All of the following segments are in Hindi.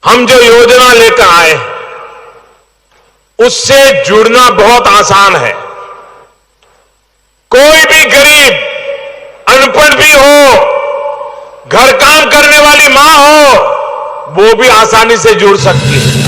हम जो योजना लेकर आए उससे जुड़ना बहुत आसान है। कोई भी गरीब, अनपढ़ भी हो, घर काम करने वाली मां हो, वो भी आसानी से जुड़ सकती है।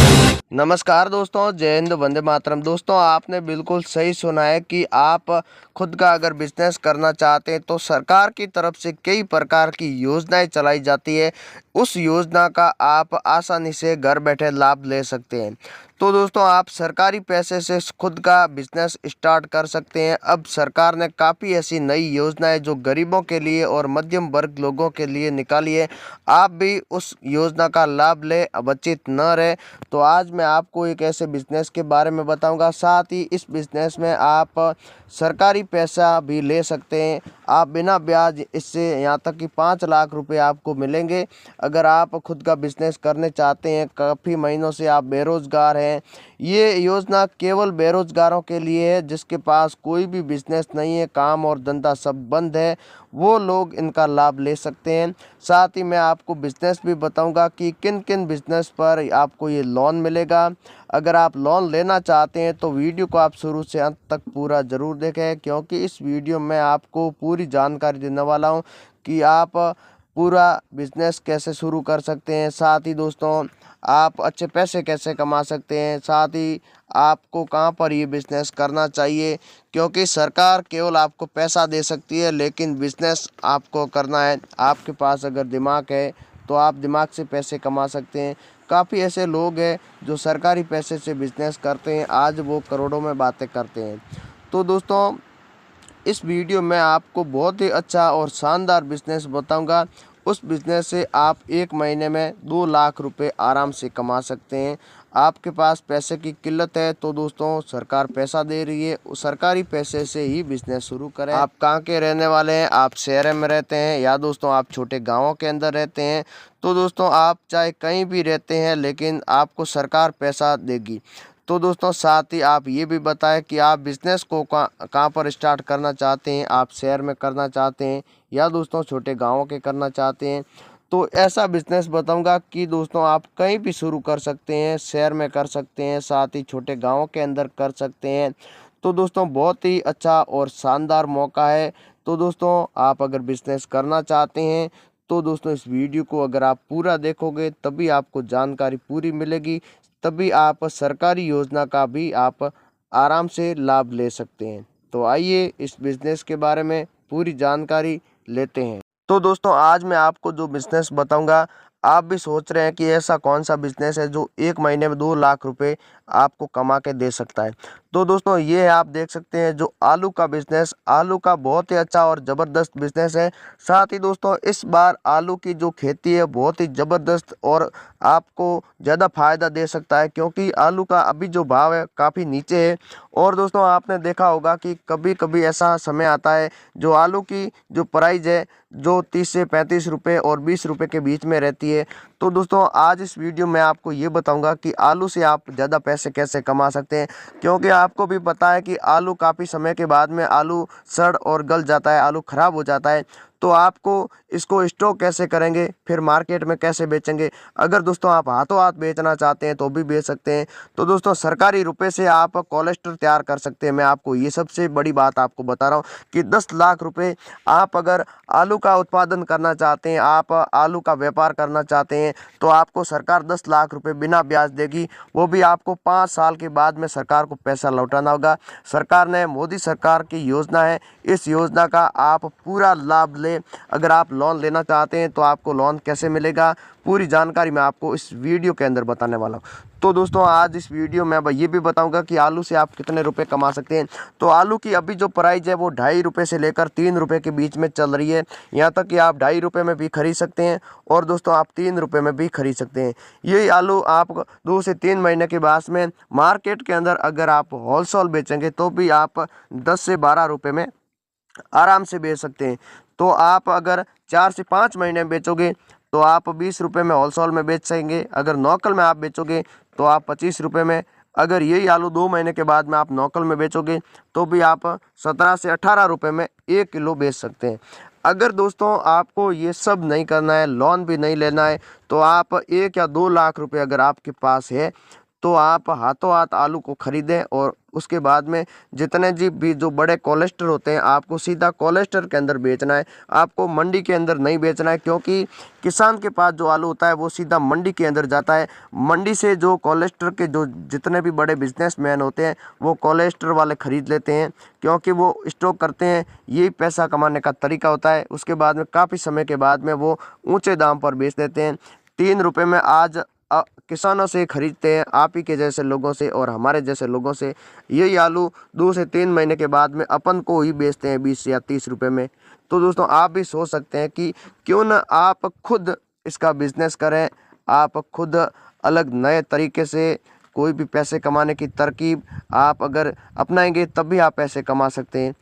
नमस्कार दोस्तों, जय हिंद, वंदे मातरम। दोस्तों, आपने बिल्कुल सही सुना है कि आप खुद का अगर बिजनेस करना चाहते हैं तो सरकार की तरफ से कई प्रकार की योजनाएं चलाई जाती है। उस योजना का आप आसानी से घर बैठे लाभ ले सकते हैं। तो दोस्तों, आप सरकारी पैसे से खुद का बिजनेस स्टार्ट कर सकते हैं। अब सरकार ने काफ़ी ऐसी नई योजनाएं जो गरीबों के लिए और मध्यम वर्ग लोगों के लिए निकाली है। आप भी उस योजना का लाभ लें, वंचित न रहे। तो आज मैं आपको एक ऐसे बिजनेस के बारे में बताऊंगा, साथ ही इस बिजनेस में आप सरकारी पैसा भी ले सकते हैं। आप बिना ब्याज इससे यहाँ तक कि 5 लाख रुपए आपको मिलेंगे। अगर आप खुद का बिजनेस करने चाहते हैं, काफ़ी महीनों से आप बेरोजगार हैं, ये योजना केवल बेरोजगारों के लिए है जिसके पास कोई भी बिजनेस नहीं है, काम और धंधा सब बंद है, वो लोग इनका लाभ ले सकते हैं। साथ ही मैं आपको बिजनेस भी बताऊंगा कि किन किन बिजनेस पर आपको ये लोन मिलेगा। अगर आप लोन लेना चाहते हैं तो वीडियो को आप शुरू से अंत तक पूरा ज़रूर देखें, क्योंकि इस वीडियो में आपको पूरी जानकारी देने वाला हूं कि आप पूरा बिजनेस कैसे शुरू कर सकते हैं। साथ ही दोस्तों, आप अच्छे पैसे कैसे कमा सकते हैं। साथ ही आपको कहां पर ये बिजनेस करना चाहिए, क्योंकि सरकार केवल आपको पैसा दे सकती है, लेकिन बिजनेस आपको करना है। आपके पास अगर दिमाग है तो आप दिमाग से पैसे कमा सकते हैं। काफ़ी ऐसे लोग हैं जो सरकारी पैसे से बिजनेस करते हैं, आज वो करोड़ों में बातें करते हैं। तो दोस्तों, इस वीडियो में आपको बहुत ही अच्छा और शानदार बिजनेस बताऊंगा। उस बिजनेस से आप एक महीने में 2 लाख रुपए आराम से कमा सकते हैं। आपके पास पैसे की किल्लत है तो दोस्तों, सरकार पैसा दे रही है, उस सरकारी पैसे से ही बिजनेस शुरू करें। आप कहाँ के रहने वाले हैं, आप शहर में रहते हैं या दोस्तों आप छोटे गाँवों के अंदर रहते हैं, तो दोस्तों आप चाहे कहीं भी रहते हैं लेकिन आपको सरकार पैसा देगी। तो दोस्तों, साथ ही आप ये भी बताएं कि आप बिज़नेस को कहाँ पर स्टार्ट करना चाहते हैं। आप शहर में करना चाहते हैं या दोस्तों छोटे गाँवों के करना चाहते हैं। तो ऐसा बिज़नेस बताऊंगा कि दोस्तों आप कहीं भी शुरू कर सकते हैं, शहर में कर सकते हैं, साथ ही छोटे गाँवों के अंदर कर सकते हैं। तो दोस्तों, बहुत ही अच्छा और शानदार मौका है। तो दोस्तों, आप अगर बिज़नेस करना चाहते हैं तो दोस्तों इस वीडियो को अगर आप पूरा देखोगे तभी आपको जानकारी पूरी मिलेगी, तभी आप सरकारी योजना का भी आप आराम से लाभ ले सकते हैं। तो आइए इस बिज़नेस के बारे में पूरी जानकारी लेते हैं। तो दोस्तों, आज मैं आपको जो बिज़नेस बताऊंगा, आप भी सोच रहे हैं कि ऐसा कौन सा बिज़नेस है जो एक महीने में 2 लाख रुपए आपको कमा के दे सकता है। तो दोस्तों, ये है, आप देख सकते हैं, जो आलू का बिज़नेस, आलू का बहुत ही अच्छा और ज़बरदस्त बिज़नेस है। साथ ही दोस्तों, इस बार आलू की जो खेती है बहुत ही ज़बरदस्त और आपको ज़्यादा फ़ायदा दे सकता है, क्योंकि आलू का अभी जो भाव है काफ़ी नीचे है। और दोस्तों, आपने देखा होगा कि कभी कभी ऐसा समय आता है जो आलू की जो प्राइस है जो 30 से 35 रुपये और 20 रुपये के बीच में रहती है। तो दोस्तों, आज इस वीडियो में आपको ये बताऊंगा कि आलू से आप ज़्यादा पैसे कैसे कमा सकते हैं, क्योंकि आपको भी पता है कि आलू काफ़ी समय के बाद में आलू सड़ और गल जाता है, आलू ख़राब हो जाता है। तो आपको इसको स्टॉक कैसे करेंगे, फिर मार्केट में कैसे बेचेंगे। अगर दोस्तों आप हाथों हाथ बेचना चाहते हैं तो भी बेच सकते हैं। तो दोस्तों, सरकारी रुपए से आप कोलेस्ट्रॉल तैयार कर सकते हैं। मैं आपको ये सबसे बड़ी बात आपको बता रहा हूँ कि 10 लाख रुपए आप अगर आलू का उत्पादन करना चाहते हैं, आप आलू का व्यापार करना चाहते हैं, तो आपको सरकार 10 लाख रुपए बिना ब्याज देगी। वो भी आपको 5 साल के बाद में सरकार को पैसा लौटाना होगा। सरकार ने, मोदी सरकार की योजना है, इस योजना का आप पूरा लाभ लें। अगर आप लोन लेना चाहते हैं तो आपको लोन कैसे मिलेगा, पूरी जानकारी मैं आपको इस वीडियो के अंदर बताने वाला हूँ। तो दोस्तों, आज इस वीडियो में ये भी बताऊंगा कि आलू से आप कितने रुपए कमा सकते हैं। तो आलू की अभी जो प्राइस है वो 2.5 रुपये से लेकर 3 रुपये के बीच में चल रही है। यहाँ तक कि आप 2.5 रुपये में भी खरीद सकते हैं और दोस्तों आप 3 रुपये में भी खरीद सकते हैं। यही आलू आप 2 से 3 महीने के बाद में मार्केट के अंदर अगर आप होलसेल बेचेंगे तो भी आप 10 से 12 रुपये में आराम से बेच सकते हैं। तो आप अगर 4 से 5 महीने बेचोगे तो आप 20 रुपये में होलसेल में बेच सकेंगे। अगर नौकल में आप बेचोगे तो आप 25 रुपये में। अगर यही आलू 2 महीने के बाद में आप नौकल में बेचोगे तो भी आप 17 से 18 रुपये में 1 किलो बेच सकते हैं। अगर दोस्तों आपको ये सब नहीं करना है, लोन भी नहीं लेना है, तो आप 1 या 2 लाख रुपए अगर आपके पास है तो आप हाथों हाथ आलू को खरीदें और उसके बाद में जितने जी भी जो बड़े कोलेस्टर होते हैं आपको सीधा कोलेस्टर के अंदर बेचना है। आपको मंडी के अंदर नहीं बेचना है, क्योंकि किसान के पास जो आलू होता है वो सीधा मंडी के अंदर जाता है। मंडी से जो कोलेस्टर के जो जितने भी बड़े बिजनेसमैन होते हैं वो कोलेस्टर वाले खरीद लेते हैं, क्योंकि वो स्टॉक करते हैं। यही पैसा कमाने का तरीका होता है। उसके बाद में काफ़ी समय के बाद में वो ऊँचे दाम पर बेच देते हैं। 3 रुपये में आज किसानों से खरीदते हैं, आप ही के जैसे लोगों से और हमारे जैसे लोगों से। यही आलू 2 से 3 महीने के बाद में अपन को ही बेचते हैं 20 या 30 रुपए में। तो दोस्तों आप भी सोच सकते हैं कि क्यों ना आप खुद इसका बिजनेस करें। आप खुद अलग नए तरीके से कोई भी पैसे कमाने की तरकीब आप अगर अपनाएंगे तब भी आप पैसे कमा सकते हैं।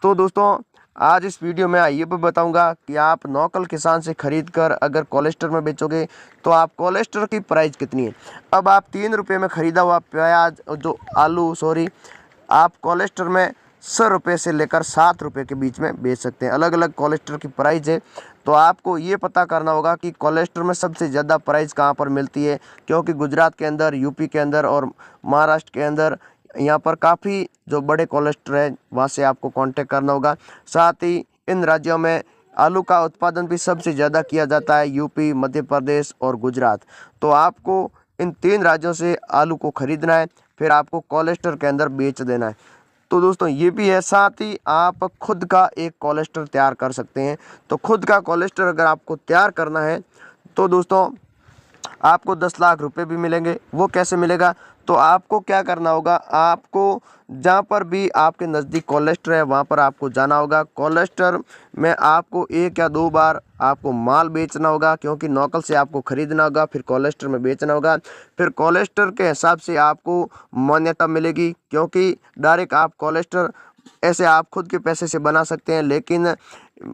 तो दोस्तों आज इस वीडियो में ये भी बताऊंगा कि आप नौकल किसान से खरीद कर अगर कोलेस्टर में बेचोगे तो आप कोलेस्टर की प्राइस कितनी है। अब आप 3 रुपये में ख़रीदा हुआ प्याज जो आप कोलेस्टर में 100 रुपये से लेकर 7 रुपये के बीच में बेच सकते हैं। अलग अलग कोलेस्टर की प्राइस है, तो आपको ये पता करना होगा कि कोलेस्टर में सबसे ज़्यादा प्राइस कहाँ पर मिलती है, क्योंकि गुजरात के अंदर, यूपी के अंदर और महाराष्ट्र के अंदर यहाँ पर काफ़ी जो बड़े कोलेस्टर है वहाँ से आपको कांटेक्ट करना होगा। साथ ही इन राज्यों में आलू का उत्पादन भी सबसे ज़्यादा किया जाता है, यूपी, मध्य प्रदेश और गुजरात। तो आपको इन 3 राज्यों से आलू को खरीदना है, फिर आपको कोलेस्टर के अंदर बेच देना है। तो दोस्तों ये भी है। साथ ही आप खुद का एक कोलेस्टर तैयार कर सकते हैं। तो खुद का कोलेस्टर अगर आपको तैयार करना है तो दोस्तों आपको 10 लाख रुपए भी मिलेंगे। वो कैसे मिलेगा? तो आपको क्या करना होगा, आपको जहाँ पर भी आपके नज़दीक कोलेस्टर है वहाँ पर आपको जाना होगा। कोलेस्टर में आपको 1 या 2 बार आपको माल बेचना होगा, क्योंकि नौकल से आपको खरीदना होगा, फिर कोलेस्टर में बेचना होगा। फिर कोलेस्टर के हिसाब से आपको मान्यता मिलेगी, क्योंकि डायरेक्ट आप कोलेस्टर ऐसे आप खुद के पैसे से बना सकते हैं, लेकिन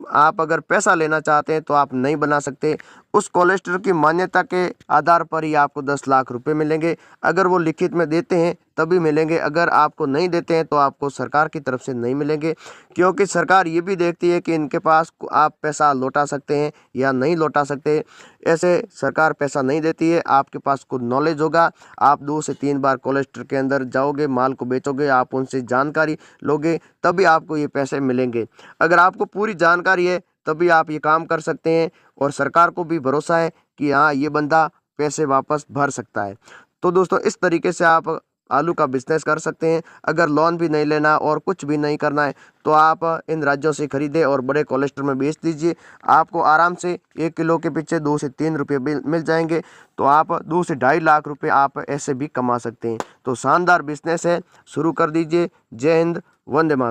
आप अगर पैसा लेना चाहते हैं तो आप नहीं बना सकते। उस कोलेस्टर की मान्यता के आधार पर ही आपको 10 लाख रुपए मिलेंगे। अगर वो लिखित में देते हैं तभी मिलेंगे, अगर आपको नहीं देते हैं तो आपको सरकार की तरफ से नहीं मिलेंगे, क्योंकि सरकार ये भी देखती है कि इनके पास आप पैसा लौटा सकते हैं या नहीं लौटा सकते। ऐसे सरकार पैसा नहीं देती है। आपके पास खुद नॉलेज होगा, आप 2 से 3 बार कोलेस्टर के अंदर जाओगे, माल को बेचोगे, आप उनसे जानकारी लोगे, तभी आपको ये पैसे मिलेंगे। अगर आपको पूरी जानकारी है तभी आप ये काम कर सकते हैं, और सरकार को भी भरोसा है कि हाँ ये बंदा पैसे वापस भर सकता है। तो दोस्तों इस तरीके से आप आलू का बिजनेस कर सकते हैं। अगर लोन भी नहीं लेना और कुछ भी नहीं करना है तो आप इन राज्यों से खरीदें और बड़े कोलेस्टर में बेच दीजिए। आपको आराम से 1 किलो के पीछे 2 से 3 रुपये मिल जाएंगे। तो आप 2 से 2.5 लाख रुपए आप ऐसे भी कमा सकते हैं। तो शानदार बिजनेस है, शुरू कर दीजिए। जय हिंद, वंदे मातरम।